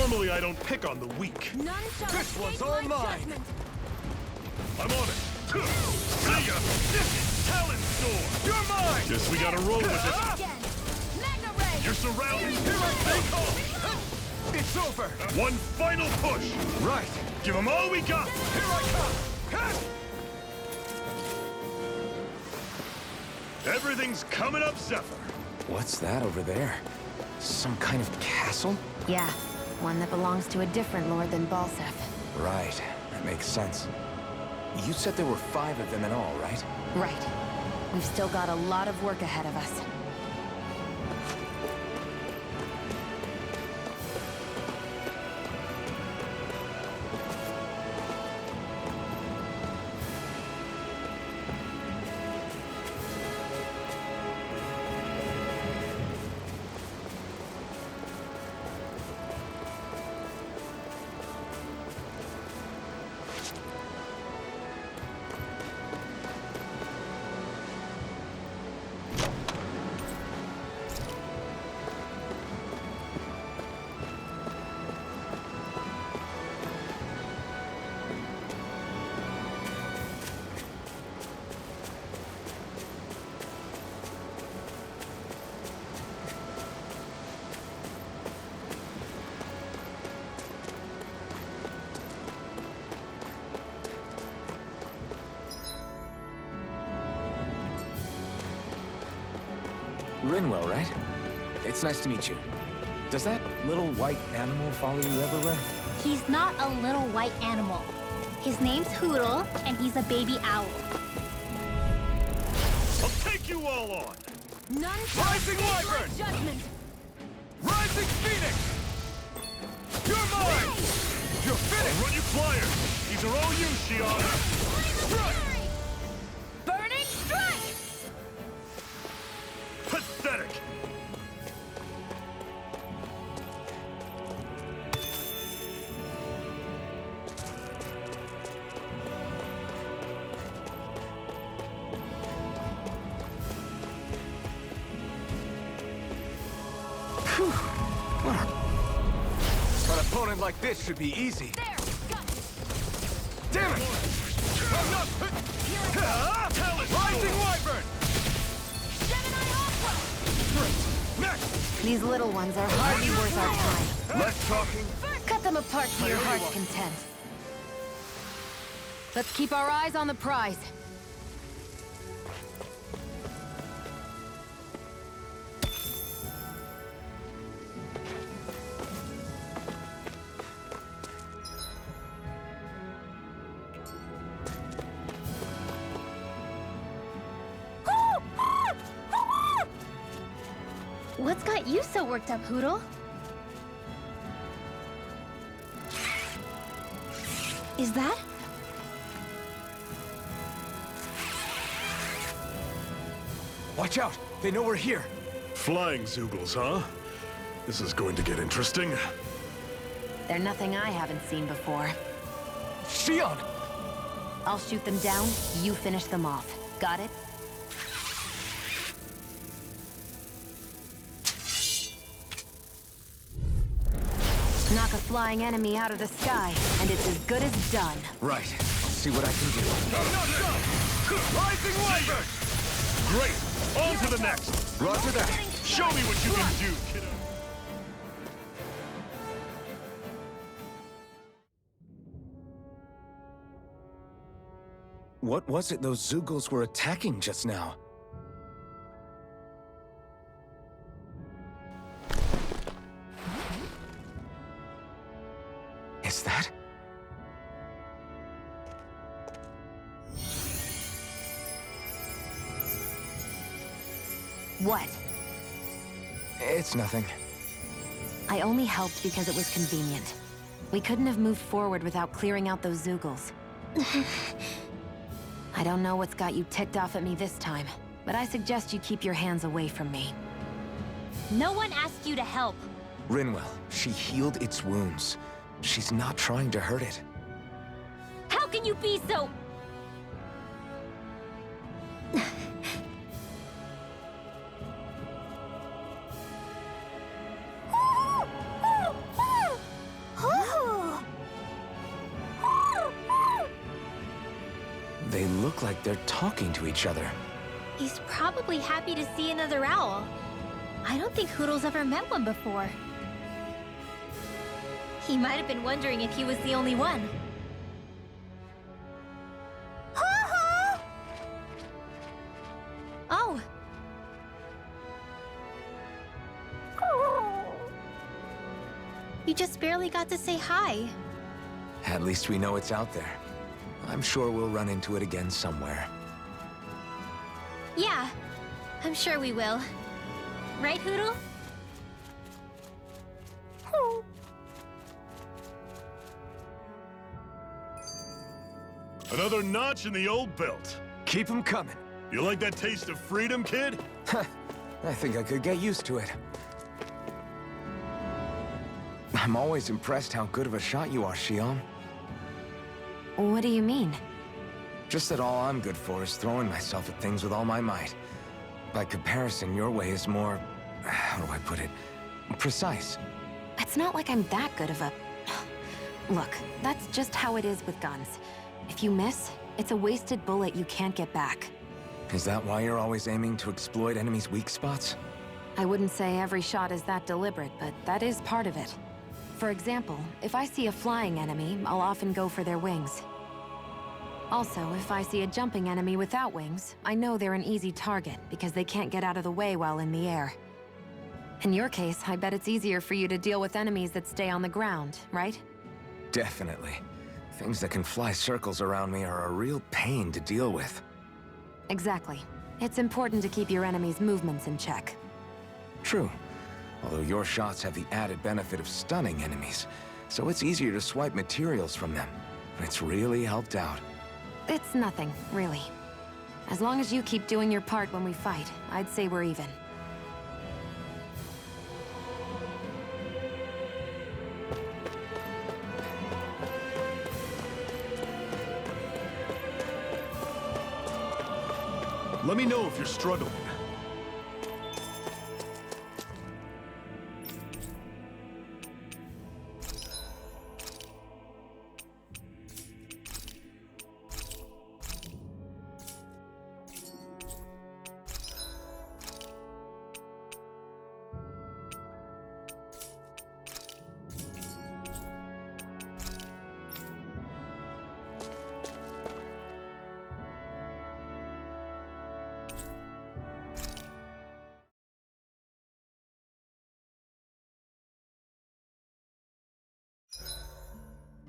Normally I don't pick on the weak. None shall This escape one's all my mine. judgment. I'm on it. See ya! Talon Storm! You're mine! Guess we gotta roll with it. Again. Magna Ray. You're surrounded. Here I come! It's over! One final push. Right! Give them all we got. Here I come! Everything's coming up, Zephyr. What's that over there? Some kind of castle? Yeah, one that belongs to a different lord than Balseth. Right, that makes sense. You said there were 5 of them in all, right? Right. We've still got a lot of work ahead of us. Rinwell, right? It's nice to meet you. Does that little white animal follow you everywhere? He's not a little white animal. His name's Hoodle, and he's a baby owl. I'll take you all on. None shall Rising escape my Wyvern. judgment. Rising Phoenix! You're mine! You're I'll finished! run you flyers. These are all you, Shiana. Burning strike. Pathetic. An opponent like this should be easy. There. Got it. Damn it! I'm not... Rising Wyvern! Gemini Aqua. Great! Next! These little ones are hardly worth our time. Less talking. Cut them apart to your heart's content. Let's keep our eyes on the prize. What's got you so worked up, Hoodle? Is that? Watch out! They know we're here. Flying Zoogles, huh? This is going to get interesting. They're nothing I haven't seen before. Shion! I'll shoot them down, you finish them off. Got it? Knock a flying enemy out of the sky, and it's as good as done. Right. I'll see what I can do. Not done! Rising Wyvern! Great. On to the next. Roger that. Show me what you can do, kiddo. What was it those Zoogles were attacking just now? Is that? What? It's nothing. I only helped because it was convenient. We couldn't have moved forward without clearing out those Zoogles. I don't know what's got you ticked off at me this time, but I suggest you keep your hands away from me. No one asked you to help. Rinwell, she healed its wounds. She's not trying to hurt it. How can you be so... They look like they're talking to each other. He's probably happy to see another owl. I don't think Hoodle's ever met one before. He might have been wondering if he was the only one. Oh. You just barely got to say hi. At least we know it's out there. I'm sure we'll run into it again somewhere. Yeah, I'm sure we will. Right, Hoodle? Another notch in the old belt. Keep 'em coming. You like that taste of freedom, kid? I think I could get used to it. I'm always impressed how good of a shot you are, Xion. What do you mean? Just that all I'm good for is throwing myself at things with all my might. By comparison, your way is more... how do I put it? Precise. It's not like I'm that good of a... Look, that's just how it is with guns. If you miss, it's a wasted bullet you can't get back. Is that why you're always aiming to exploit enemies' weak spots? I wouldn't say every shot is that deliberate, but that is part of it. For example, if I see a flying enemy, I'll often go for their wings. Also, if I see a jumping enemy without wings, I know they're an easy target because they can't get out of the way while in the air. In your case, I bet it's easier for you to deal with enemies that stay on the ground, right? Definitely. Things that can fly circles around me are a real pain to deal with. Exactly. It's important to keep your enemy's movements in check. True. Although your shots have the added benefit of stunning enemies, so it's easier to swipe materials from them. It's really helped out. It's nothing, really. As long as you keep doing your part when we fight, I'd say we're even. Let me know if you're struggling.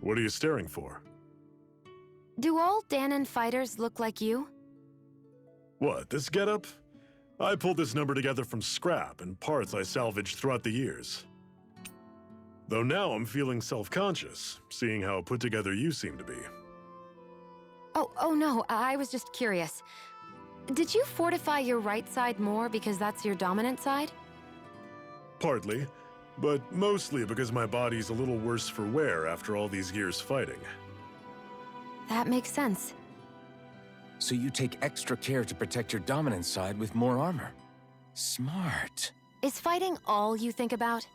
What are you staring for? Do all Danon fighters look like you? What, this getup? I pulled this number together from scrap and parts I salvaged throughout the years. Though now I'm feeling self-conscious, seeing how put together you seem to be. Oh no, I was just curious. Did you fortify your right side more because that's your dominant side? Partly, but mostly because my body's a little worse for wear after all these years fighting. That makes sense. So you take extra care to protect your dominant side with more armor. Smart. Is fighting all you think about?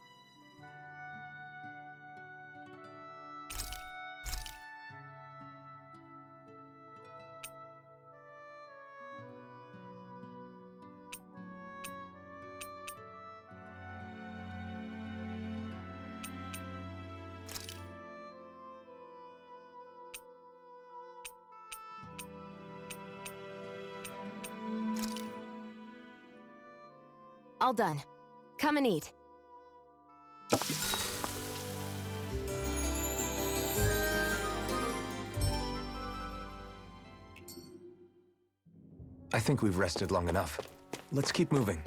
All done. Come and eat. I think we've rested long enough. Let's keep moving.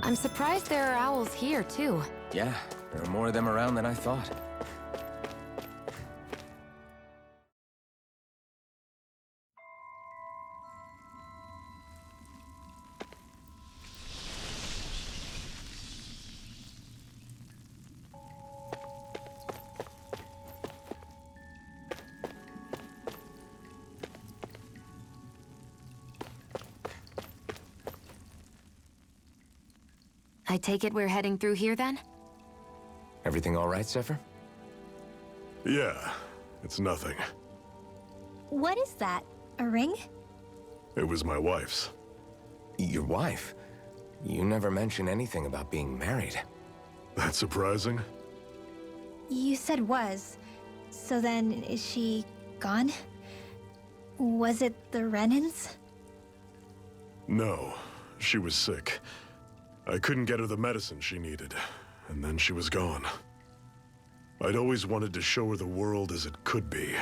I'm surprised there are owls here, too. Yeah, there are more of them around than I thought. I take it we're heading through here then? Everything all right, Zephyr? Yeah, it's nothing. What is that? A ring? It was my wife's. Your wife? You never mentioned anything about being married. That's surprising? You said was. So then, is she gone? Was it the Renans? No, she was sick. I couldn't get her the medicine she needed, and then she was gone. I'd always wanted to show her the world as it could be.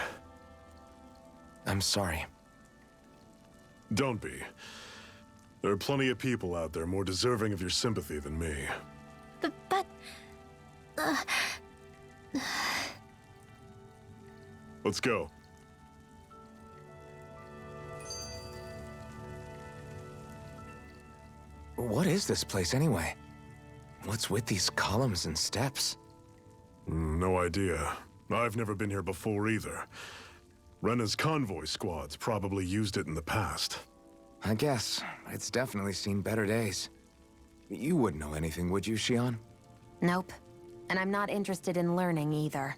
I'm sorry. Don't be. There are plenty of people out there more deserving of your sympathy than me. But... Let's go. What is this place anyway? What's with these columns and steps? No idea. I've never been here before either. Rena's convoy squads probably used it in the past. I guess. It's definitely seen better days. You wouldn't know anything, would you, Xion? Nope. And I'm not interested in learning either.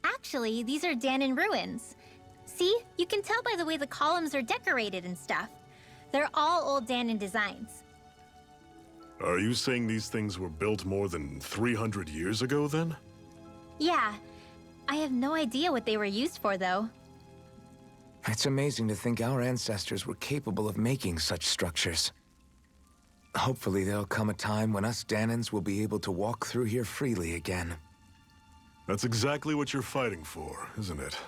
Actually, these are Danon ruins. See? You can tell by the way the columns are decorated and stuff. They're all old Danon designs. Are you saying these things were built more than 300 years ago, then? Yeah. I have no idea what they were used for, though. It's amazing to think our ancestors were capable of making such structures. Hopefully there'll come a time when us Danons will be able to walk through here freely again. That's exactly what you're fighting for, isn't it?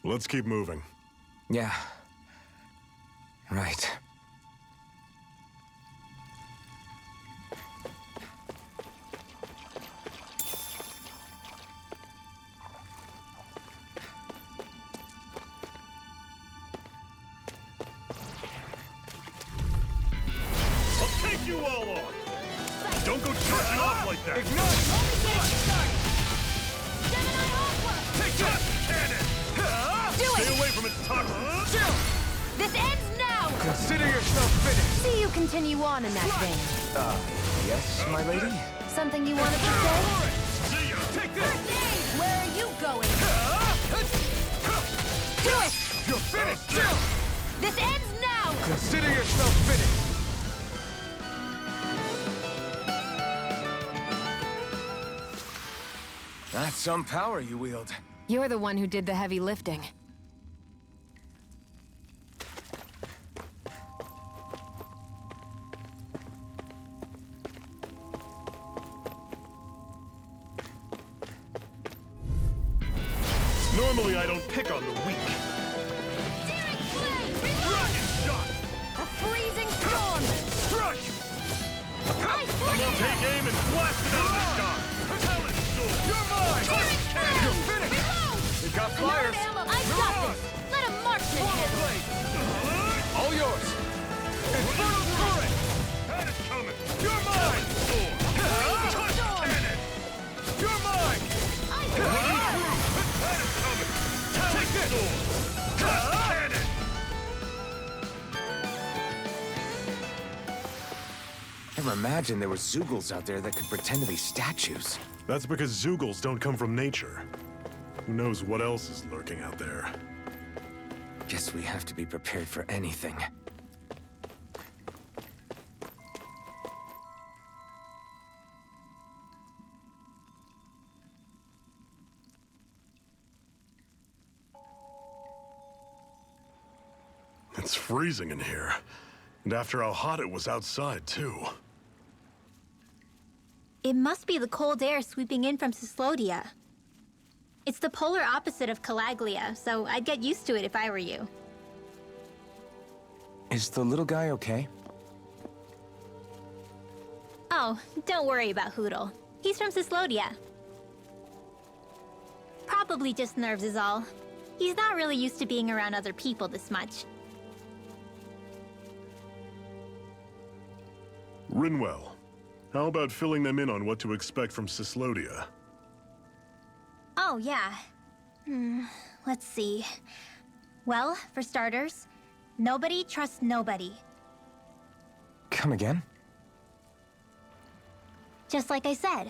Let's keep moving. Yeah. Right. I'll take you all on! Don't go charging off like that! Take that, cannon! Stay away from its toxins! This ends now! Consider yourself finished. See you continue on in that vein. Yes, my lady? Something you wanted to say? See ya! Take this! Where are you going? Do it! You're finished. This ends now! Consider yourself finished. That's some power you wield. You're the one who did the heavy lifting. Normally I don't pick on the weak. Daring flame! Dragon shot! A freezing storm! Crush! Ice I'm gonna blade! take aim and blast it out of the sky! Talon sword! You're mine! Daring flame! You're finished. Reload! You got I'm out flyers. of ammo. I got this! Let a marksman handle it! Blade. All yours. Infernal current. That is coming! You're mine. Sword! Freezing Touch storm! cannon! You're mine. Ice blade! That is coming! Talon sword! Touch cannon! Never imagined there were Zeugles out there that could pretend to be statues. That's because Zeugles don't come from nature. Who knows what else is lurking out there? Guess we have to be prepared for anything. It's freezing in here. And after how hot it was outside, too. It must be the cold air sweeping in from Cyslodia. It's the polar opposite of Calaglia, so I'd get used to it if I were you. Is the little guy okay? Oh, don't worry about Hootle. He's from Cyslodia. Probably just nerves is all. He's not really used to being around other people this much. Rinwell, how about filling them in on what to expect from Cyslodia? Oh, yeah. Let's see. Well, for starters, nobody trusts nobody. Come again? Just like I said,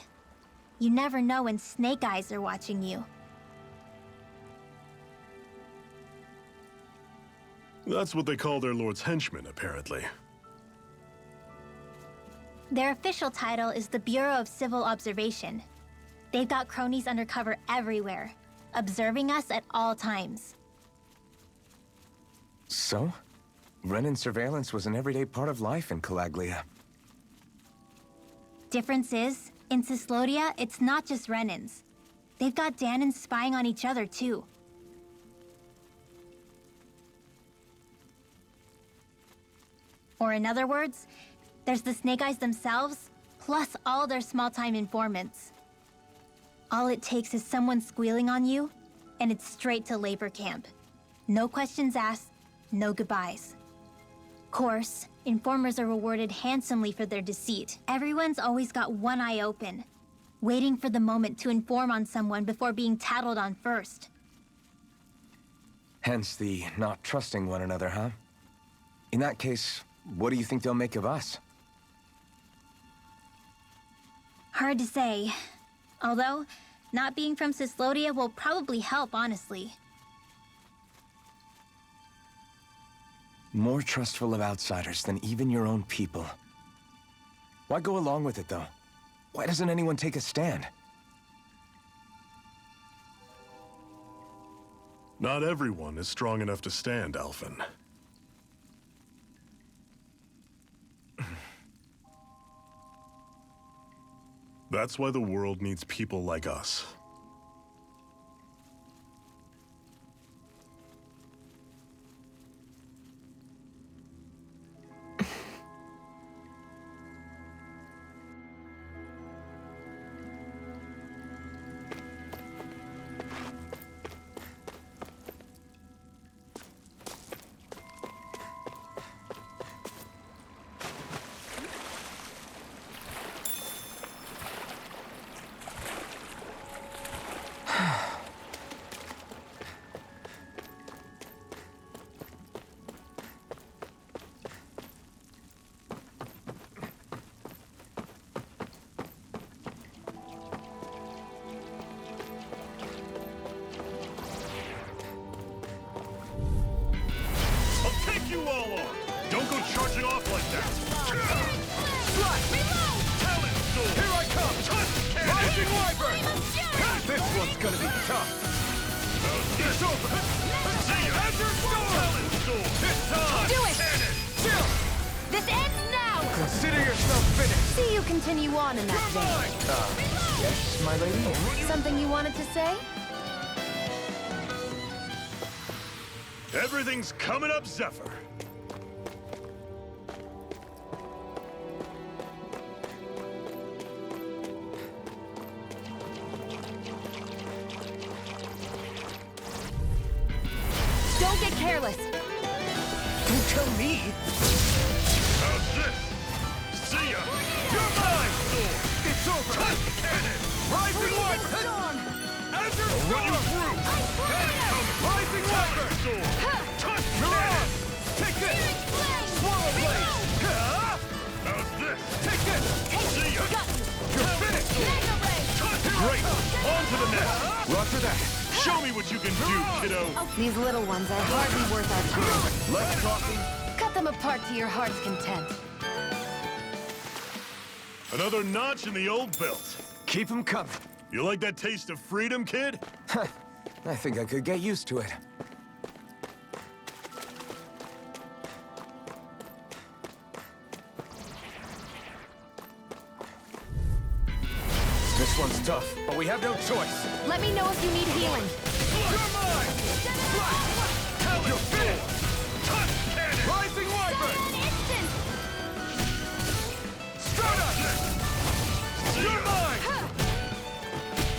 you never know when Snake Eyes are watching you. That's what they call their lord's henchmen, apparently. Their official title is the Bureau of Civil Observation. They've got cronies undercover everywhere, observing us at all times. So? Renan surveillance was an everyday part of life in Calaglia. Difference is, in Cislodia, it's not just Renans. They've got Danans spying on each other, too. Or in other words, there's the Snake Eyes themselves, plus all their small-time informants. All it takes is someone squealing on you, and it's straight to labor camp. No questions asked, no goodbyes. Course, informers are rewarded handsomely for their deceit. Everyone's always got one eye open, waiting for the moment to inform on someone before being tattled on first. Hence the not trusting one another, huh? In that case, what do you think they'll make of us? Hard to say. Although, not being from Cislodia will probably help, honestly. More trustful of outsiders than even your own people. Why go along with it, though? Why doesn't anyone take a stand? Not everyone is strong enough to stand, Alphen. That's why the world needs people like us. You all on! Don't go charging off like that! Talent sword! Here I come! Rising Wyvern! This one's gonna be tough! It's over! See ya! Azure Storm! Talent sword! It's time! Do it! Cannon! Chill! This ends now! Consider yourself finished! See you continue on in that You're vein. mine! Yes, my lady? Something you wanted to say? Everything's coming up, Zephyr! Don't get careless. Don't tell me! How's this? See ya! You're mine, sword! It's over! Cannon! Rising Wyvern! Azure I'll run you Storm! through! Rising Wyvern! Sword! Touch You're cannon! on! Take this! Swallow Blade! Ah! How's this? Take this! See ya! You're finished! Great! On to the next! Roger that! Show me what you can do, kiddo! These little ones are hardly worth our time. Less talking. Cut them apart to your heart's content. Another notch in the old belt. Keep them coming. You like that taste of freedom, kid? I think I could get used to it. This one's tough, but we have no choice. Let me know if you need healing. You're mine! You're finished! Touch cannon! Rising Wyvern! Strata! You're mine!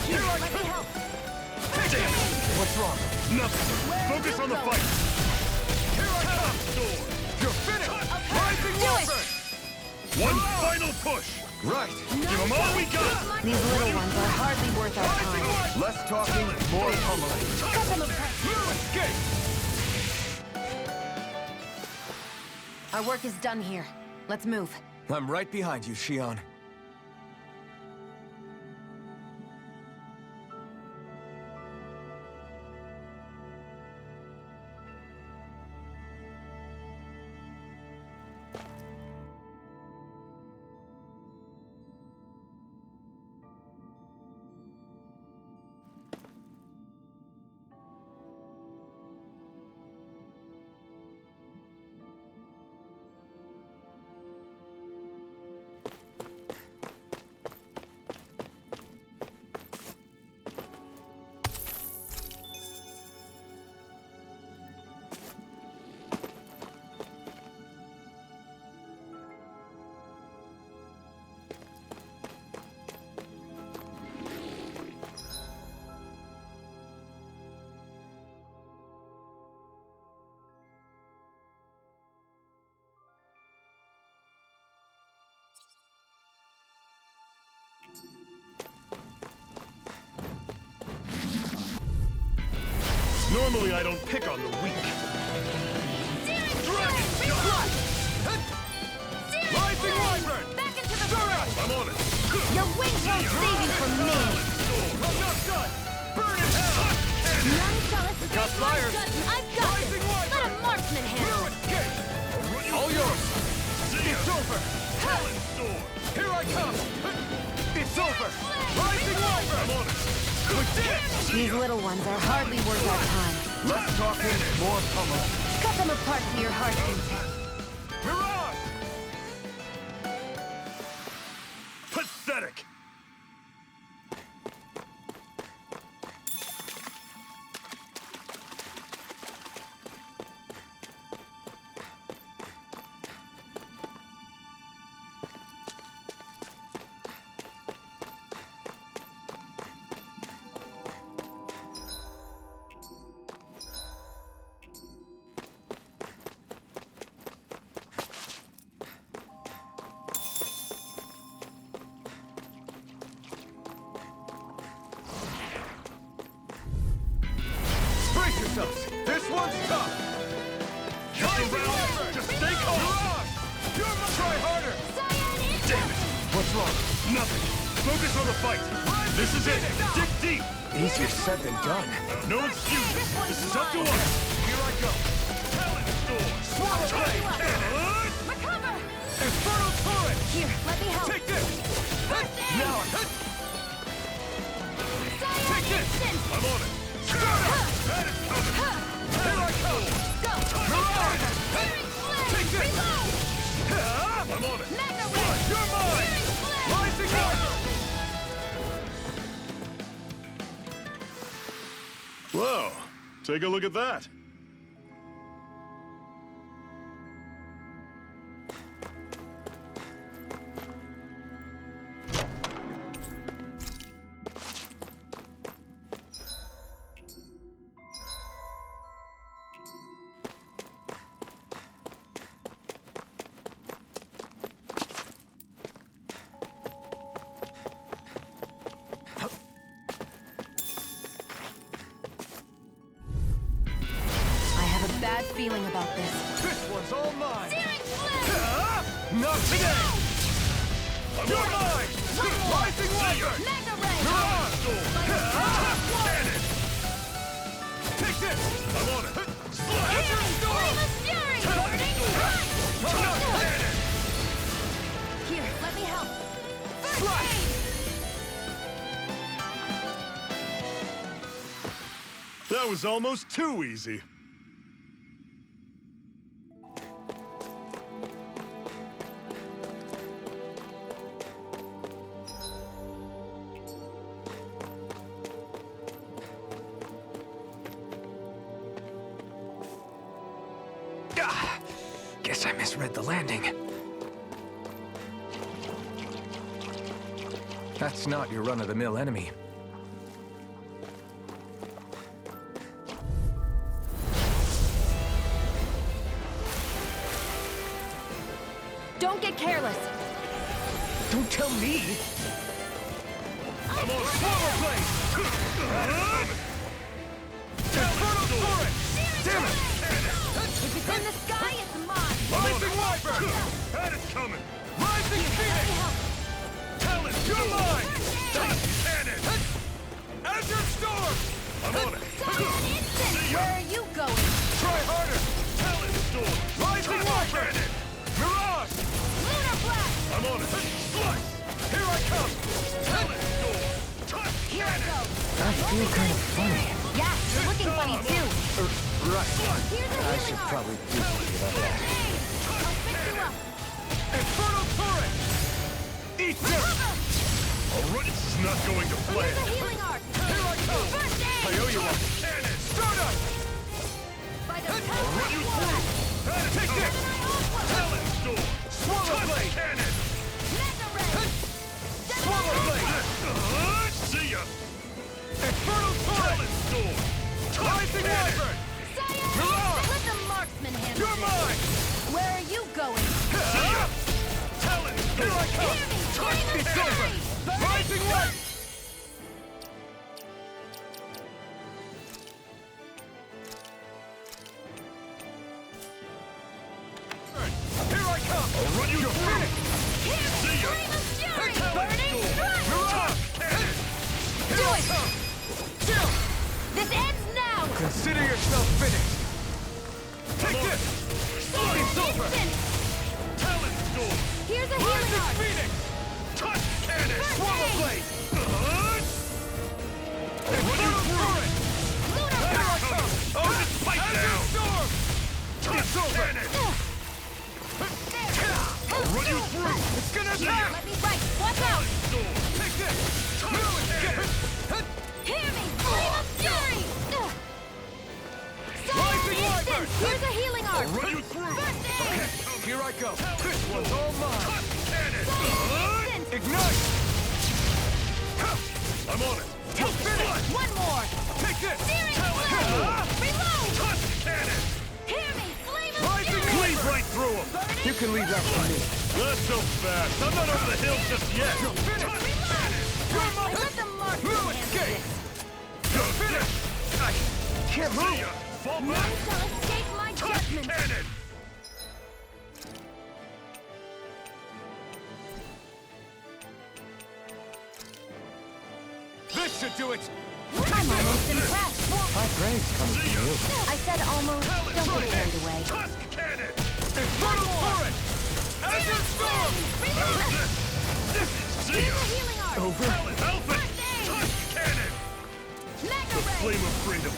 Here I come! Damn it! What's wrong? Nothing. Focus on the fight. Here I come! Sword. You're finished! Rising Wyvern! One final push. Right. Give them all we got. These little ones are hardly worth our Rising time. Wyvern! Less talking, more pummeling. Cut them apart. You escape! Our work is done here. Let's move. I'm right behind you, Shion. Normally, I don't pick on the weak. Dragon shot! Rising Wyvern! Back into the Surround! I'm on it. Your wings won't save you from me. I'm not done! Burn in hell! None shall escape Got my fire. judgment. I've got this. Rising Let Wyvern! a marksman handle Blue it. escape! All yours! It's over! Talon sword. Here I come! It's over! Rising Wyvern! I'm on it. We're dead! These little ones are hardly worth our time. Less talking, more pummel. Cut them apart to your heart's content. Mirage! Pathetic. Brace yourselves! This one's tough! Come around. Just stay calm. Mirage! You're my... Try harder! Damn it. What's wrong? Nothing. Focus on the fight. This is it. Dig deep. Easier said than done. No excuses. This is up to us. Here I go! Talon sword. Swallow blade! Cannon. Recover! Infernal turret! Here, let me help. Take this! Now! Take this! I'm on it. That is coming. Here I come! Go! Mirage! Take this! I'm on it. Mega Ray! You're mine! Rising Wyvern! Whoa. Take a look at that. I have a bad feeling about this. This one's all mine! Searing flame! Not today! You're mine! Rising Wyvern! Mega Ray! Mirage! Cannon! Take this! I'm on it. Enter storm! Flame of Fury! Burning bright! Cannon! Here, let me help. Slash! That was almost too easy. Guess I misread the landing. That's not your run-of-the-mill enemy. Don't get careless. Don't tell me! I'm on it. Swallow blade! Infernal turret! Damn it! If it's in the sky, it's mine. Rising Wyvern! That is coming! Rising Phoenix! Talon, you're mine! Touch cannon! Azure Storm! I'm on it! See ya! Where are you going? Try harder! Talon Storm! Rising Wyvern! Mirage! Lunar Blast! I'm on it! Slice! Here I come! Talon Storm! Touch Here I go. I feel kind of funny. Yeah, you're looking funny too. Right. Here's a I healing should arc. probably do something about that. I'll fix you up. Infernal Torrent! Eat this! Recover. Alright, this is not going to plan. Here's a healing arc. Here I come! First aid. I owe you one! Cannon! Stardust! By the I'll power run of you blood. through! Take this! Talon Storm! Swallow Blade! Cannon! Mega Ray. Swallow Blade! See ya! Infernal Talon Storm! Rising Wyvern! Science. Mirage! Let the marksman handle You're this. mine! Where are you going? See ya! Talon Storm! Here I come. Hear me. Touch Flame of it's over! fury. Burning Rising Light! Here I come! I'll run you through! See ya! Flame of fury. Talon Burning Storm! thrust. Mirage! Cannon! Do Here I it. come! Chill! This ends now. Consider yourself finished! Take this! It's over! Instant. Talon Storm! Here's a healing Rising arc. Phoenix! Touch cannon! First Swallow aid. Blade! I'll run you through it! Lunar Here I Blast. come! Oh, just fight down! Storm! Touch cannon! I'll run you through! It's gonna attack! Let me fight. Watch out. Storm! Take this! Touch cannon! Hear me. Flame of fury. Rising Instant. Wyvern. Here's a healing arc. I'll run you through! First aid. Here I go! This one's all mine! Touch cannon! Instant. Ignite! I'm on it! Take this. One more. Take this! Searing Talon blade. Storm! Reload. Touch cannon! Hear me. Flame of Rising fury. Cleave right through him! You can leave that for me. Not so fast! I'm not over the hill just yet! You're finished! Reload. Let the marksman handle escape! this. You're finished! I can't move! Fall None back! shall escape my Touch judgment. cannon! This should do it! I'm almost impressed. My praise comes from you. I said almost. Don't get carried away. Tusk cannon! Infernal Torrent! Azure Storm! Reload. See Here's ya! a healing arc. Over! Alpha! First aid. Tusk cannon! Mega ray. Flame of freedom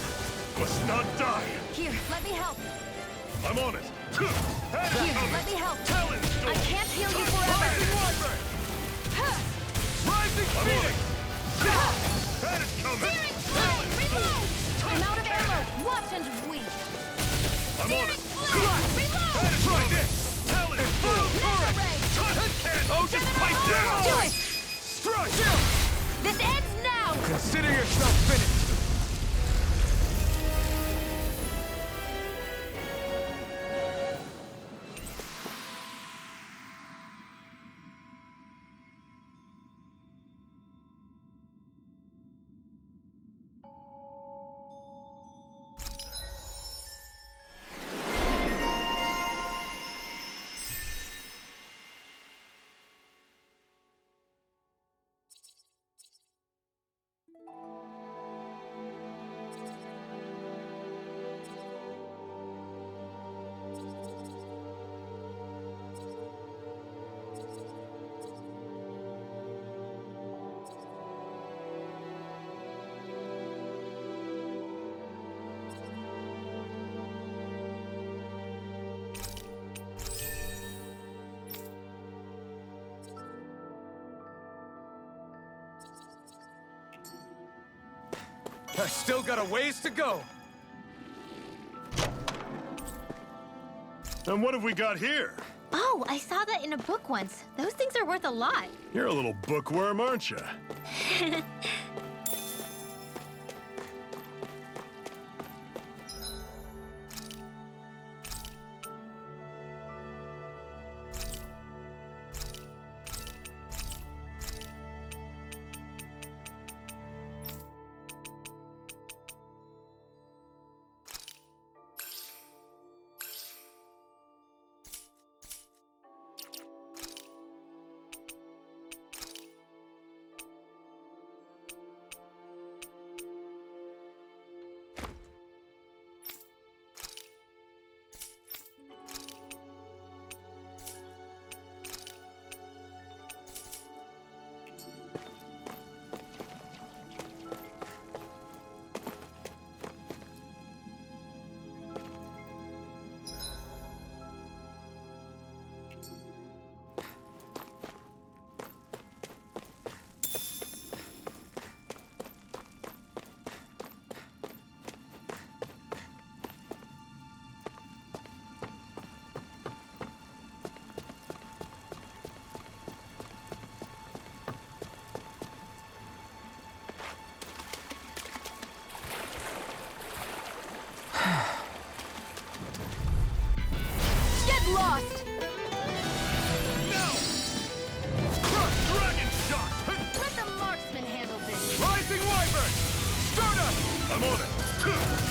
must not die! Here, let me help. I'm on it! Here, let me help. Talon Storm! I can't heal you forever. Rising Wyvern! Rising Phoenix! That is coming! Searing flame. Reload. I'm out of ammo. Watch and weep. I'm on Searing it! flame. Reload. Try this! Talon Storm! Mega ray. Tusk cannon! Oh, just fight down! Do it. Strike! This ends now. Consider yourself finished! I still got a ways to go. And what have we got here? Oh, I saw that in a book once. Those things are worth a lot. You're a little bookworm, aren't you? lost! No! Crush Dragon Shot! Let the marksman handle this! Rising Wyvern! Stardust! I'm on it!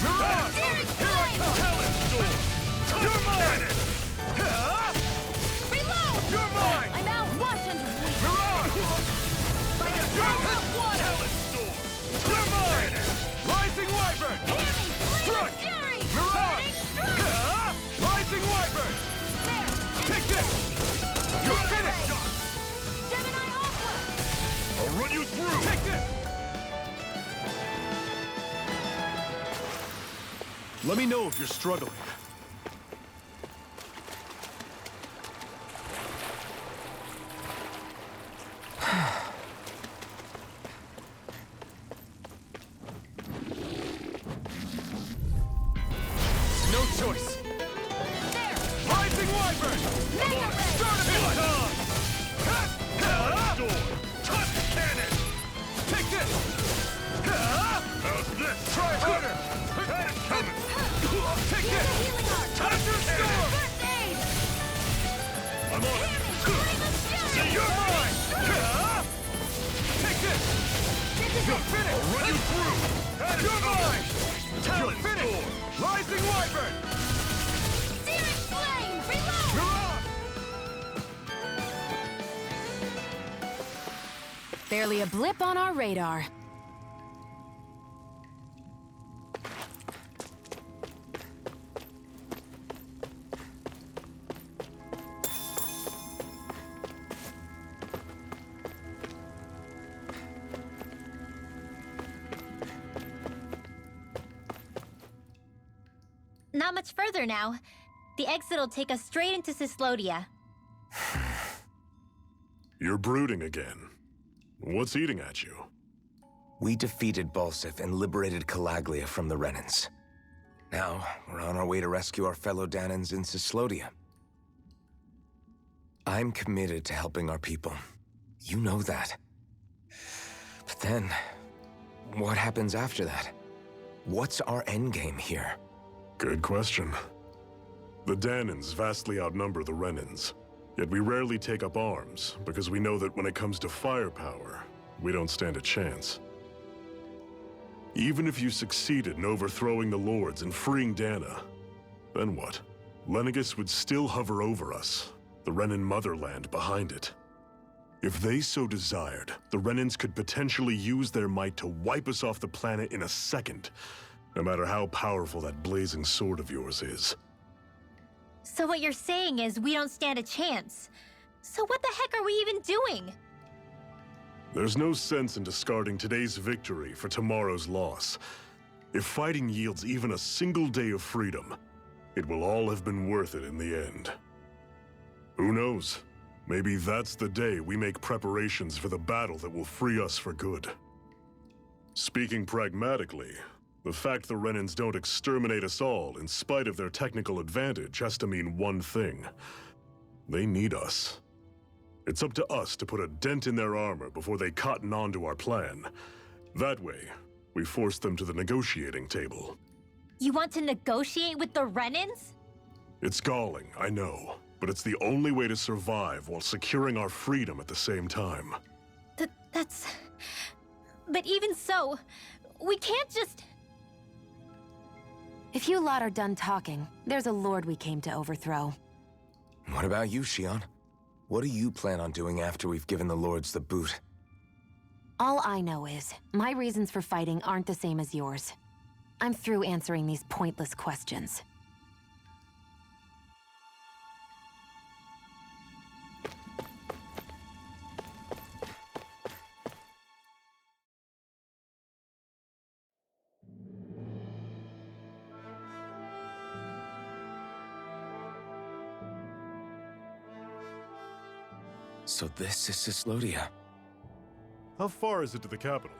Mirage! Daring Here I Flame! come! Talent Storm! You're mine! Reload! You're mine! I'm out! Watch and weep! Mirage! Like a You're drop of water! Talent Storm! You're mine! Rising Wyvern! Hear me! Flame Strike! of fury! Mirage! Burning strike! Rising Wyvern! There! Take this! You're finished! Gemini Aqua! I'll run you through! Take this! Let me know if you're struggling. No choice! There! Rising Wyvern! Mega Ray! Start of his time! Talent Storm! Touch Cannon! Take this! How's this? Try harder! Had it coming! Take Here's a this! healing heart! Thunder Storm! First aid! I'm on Hear it! me! Flame of fury! See, you're mine! Take this! You're finished! I'll run you through! You're mine! Talent Storm! Rising Wyvern! Searing flame! Reload! Mirage! Barely a blip on our radar. Not much further now. The exit will take us straight into Cyslodia. You're brooding again. What's eating at you? We defeated Balsif and liberated Calaglia from the Renans. Now, we're on our way to rescue our fellow Danans in Cyslodia. I'm committed to helping our people. You know that. But then, what happens after that? What's our endgame here? Good question. The Danans vastly outnumber the Renans, yet we rarely take up arms because we know that when it comes to firepower, we don't stand a chance. Even if you succeeded in overthrowing the Lords and freeing Dana, then what? Lenegis would still hover over us, the Renan motherland behind it. If they so desired, the Renans could potentially use their might to wipe us off the planet in a second, no matter how powerful that blazing sword of yours is. So what you're saying is we don't stand a chance. So what the heck are we even doing? There's no sense in discarding today's victory for tomorrow's loss. If fighting yields even a single day of freedom, it will all have been worth it in the end. Who knows? Maybe that's the day we make preparations for the battle that will free us for good. Speaking pragmatically, the fact the Renans don't exterminate us all in spite of their technical advantage has to mean one thing. They need us. It's up to us to put a dent in their armor before they cotton on to our plan. That way, we force them to the negotiating table. You want to negotiate with the Renans? It's galling, I know, but it's the only way to survive while securing our freedom at the same time. That's... But even so, we can't just... If you lot are done talking, there's a lord we came to overthrow. What about you, Shion? What do you plan on doing after we've given the Lords the boot? All I know is, my reasons for fighting aren't the same as yours. I'm through answering these pointless questions. So this is Cyslodia. How far is it to the capital?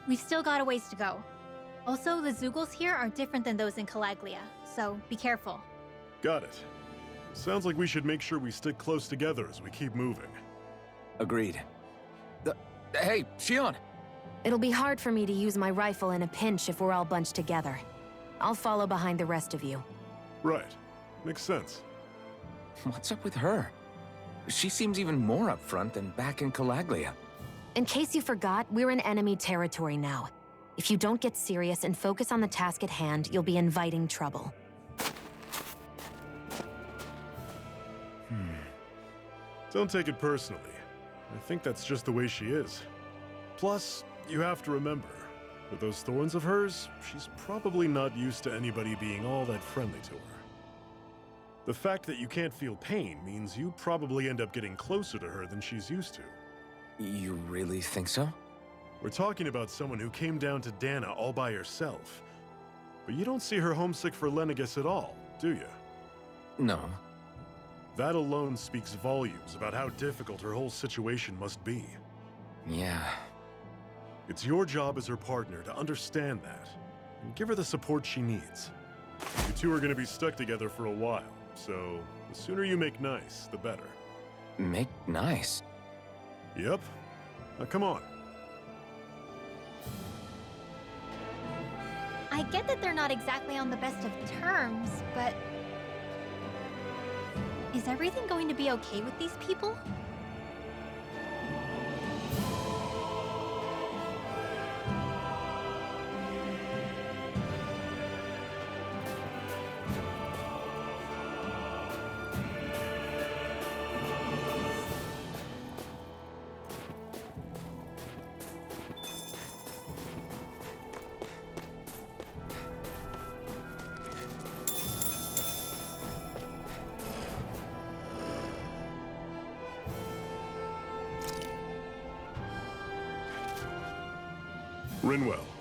We've still got a ways to go. Also, the Zeugles here are different than those in Calaglia, so be careful. Got it. Sounds like we should make sure we stick close together as we keep moving. Agreed. Hey, Shion! It'll be hard for me to use my rifle in a pinch if we're all bunched together. I'll follow behind the rest of you. Right. Makes sense. What's up with her? She seems even more upfront than back in Calaglia. In case you forgot, we're in enemy territory now. If you don't get serious and focus on the task at hand, you'll be inviting trouble. Don't take it personally. I think that's just the way she is. Plus, you have to remember, with those thorns of hers, she's probably not used to anybody being all that friendly to her. The fact that you can't feel pain means you probably end up getting closer to her than she's used to. You really think so? We're talking about someone who came down to Dana all by herself. But you don't see her homesick for Lenegis at all, do you? No. That alone speaks volumes about how difficult her whole situation must be. Yeah. It's your job as her partner to understand that, and give her the support she needs. You two are going to be stuck together for a while, so the sooner you make nice, the better. Make nice. Yep. Now come on. I get that they're not exactly on the best of terms, but... is everything going to be okay with these people? Rinwell.